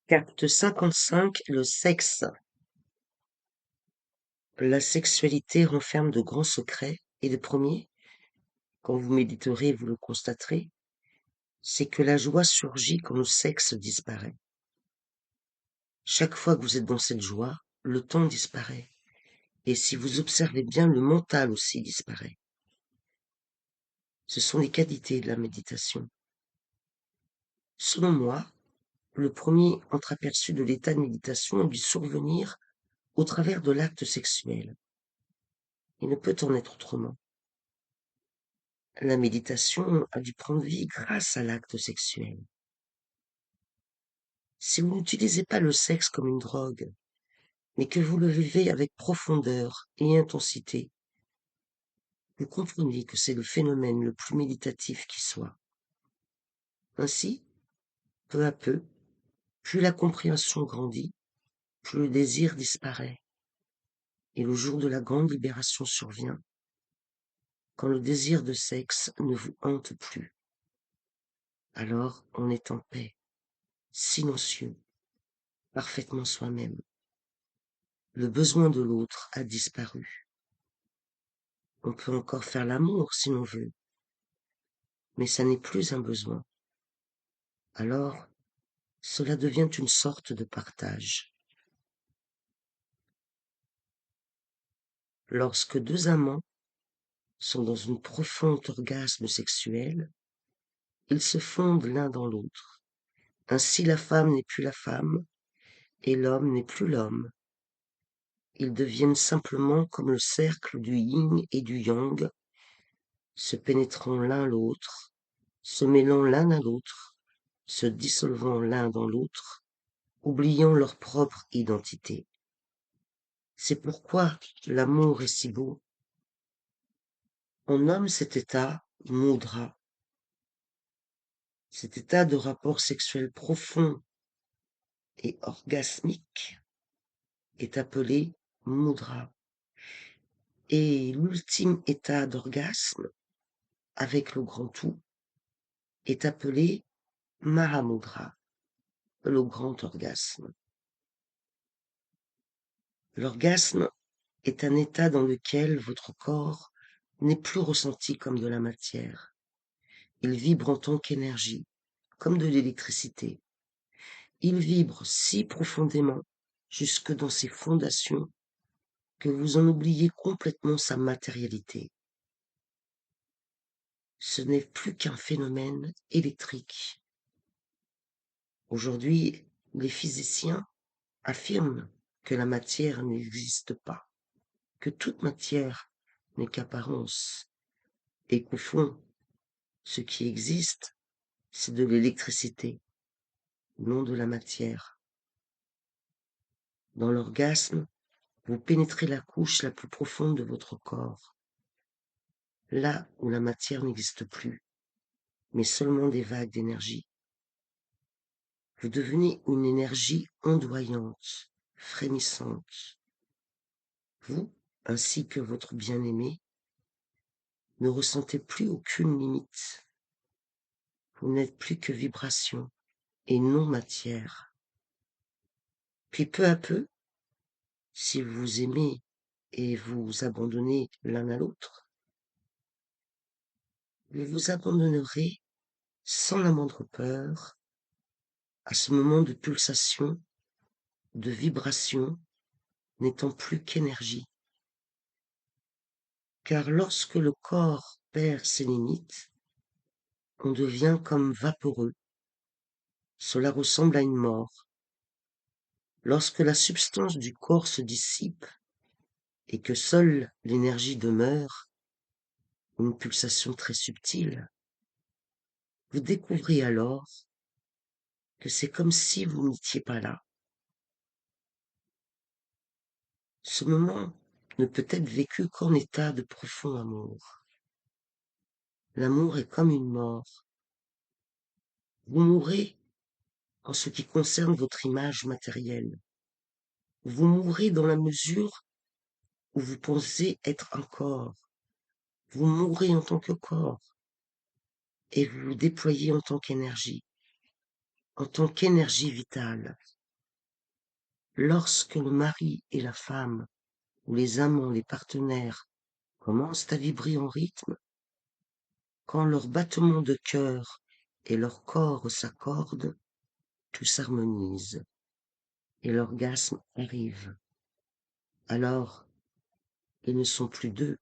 Carte 55, le sexe. La sexualité renferme de grands secrets, et le premier, quand vous méditerez, vous le constaterez, c'est que la joie surgit quand le sexe disparaît. Chaque fois que vous êtes dans cette joie, le temps disparaît. Et si vous observez bien, le mental aussi disparaît. Ce sont les qualités de la méditation. Selon moi, le premier entreaperçu de l'état de méditation a dû survenir au travers de l'acte sexuel. Il ne peut en être autrement. La méditation a dû prendre vie grâce à l'acte sexuel. Si vous n'utilisez pas le sexe comme une drogue, mais que vous le vivez avec profondeur et intensité, vous comprenez que c'est le phénomène le plus méditatif qui soit. Ainsi, peu à peu, plus la compréhension grandit, plus le désir disparaît, et le jour de la grande libération survient, quand le désir de sexe ne vous hante plus. Alors on est en paix, silencieux, parfaitement soi-même. Le besoin de l'autre a disparu. On peut encore faire l'amour si l'on veut, mais ça n'est plus un besoin. Alors, cela devient une sorte de partage. Lorsque deux amants sont dans une profonde orgasme sexuel, ils se fondent l'un dans l'autre. Ainsi la femme n'est plus la femme, et l'homme n'est plus l'homme. Ils deviennent simplement comme le cercle du yin et du yang, se pénétrant l'un l'autre, se mêlant l'un à l'autre, se dissolvant l'un dans l'autre, oubliant leur propre identité. C'est pourquoi l'amour est si beau. On nomme cet état mudra. Cet état de rapport sexuel profond et orgasmique est appelé mudra. Et l'ultime état d'orgasme, avec le grand tout, est appelé mahamudra, le grand orgasme. L'orgasme est un état dans lequel votre corps n'est plus ressenti comme de la matière. Il vibre en tant qu'énergie, comme de l'électricité. Il vibre si profondément, jusque dans ses fondations, que vous en oubliez complètement sa matérialité. Ce n'est plus qu'un phénomène électrique. Aujourd'hui, les physiciens affirment que la matière n'existe pas, que toute matière n'est qu'apparence, et qu'au fond, ce qui existe, c'est de l'électricité, non de la matière. Dans l'orgasme, vous pénétrez la couche la plus profonde de votre corps, là où la matière n'existe plus, mais seulement des vagues d'énergie. Vous devenez une énergie ondoyante, frémissante. Vous, ainsi que votre bien-aimé, ne ressentez plus aucune limite. Vous n'êtes plus que vibration et non matière. Puis peu à peu, si vous aimez et vous abandonnez l'un à l'autre, vous vous abandonnerez sans la moindre peur à ce moment de pulsation, de vibration, n'étant plus qu'énergie. Car lorsque le corps perd ses limites, on devient comme vaporeux. Cela ressemble à une mort. Lorsque la substance du corps se dissipe et que seule l'énergie demeure, une pulsation très subtile, vous découvrez alors que c'est comme si vous n'étiez pas là. Ce moment ne peut être vécu qu'en état de profond amour. L'amour est comme une mort. Vous mourrez en ce qui concerne votre image matérielle. Vous mourrez dans la mesure où vous pensez être un corps. Vous mourrez en tant que corps et vous vous déployez en tant qu'énergie. en tant qu'énergie vitale. Lorsque le mari et la femme, ou les amants, les partenaires, commencent à vibrer en rythme, quand leurs battements de cœur et leur corps s'accordent, tout s'harmonise et l'orgasme arrive. Alors, ils ne sont plus deux.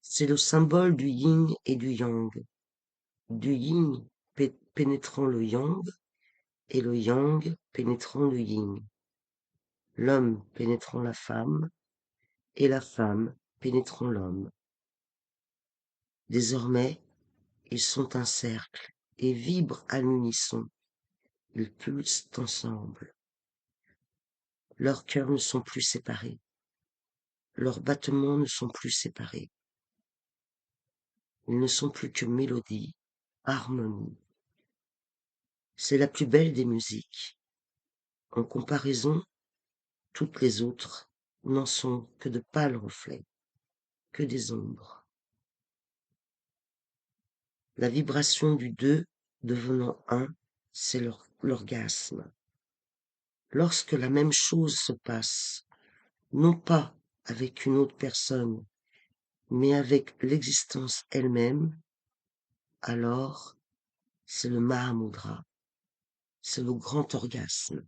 C'est le symbole du yin et du yang, du yin pénétrant le yang et le yang pénétrant le yin, l'homme pénétrant la femme et la femme pénétrant l'homme. Désormais, ils sont un cercle et vibrent à l'unisson. Ils pulsent ensemble. Leurs cœurs ne sont plus séparés. Leurs battements ne sont plus séparés. Ils ne sont plus que mélodie, harmonie. C'est la plus belle des musiques. En comparaison, toutes les autres n'en sont que de pâles reflets, que des ombres. La vibration du deux devenant un, c'est l'orgasme. Lorsque la même chose se passe, non pas avec une autre personne, mais avec l'existence elle-même, alors c'est le Mahamudra, c'est le grand orgasme.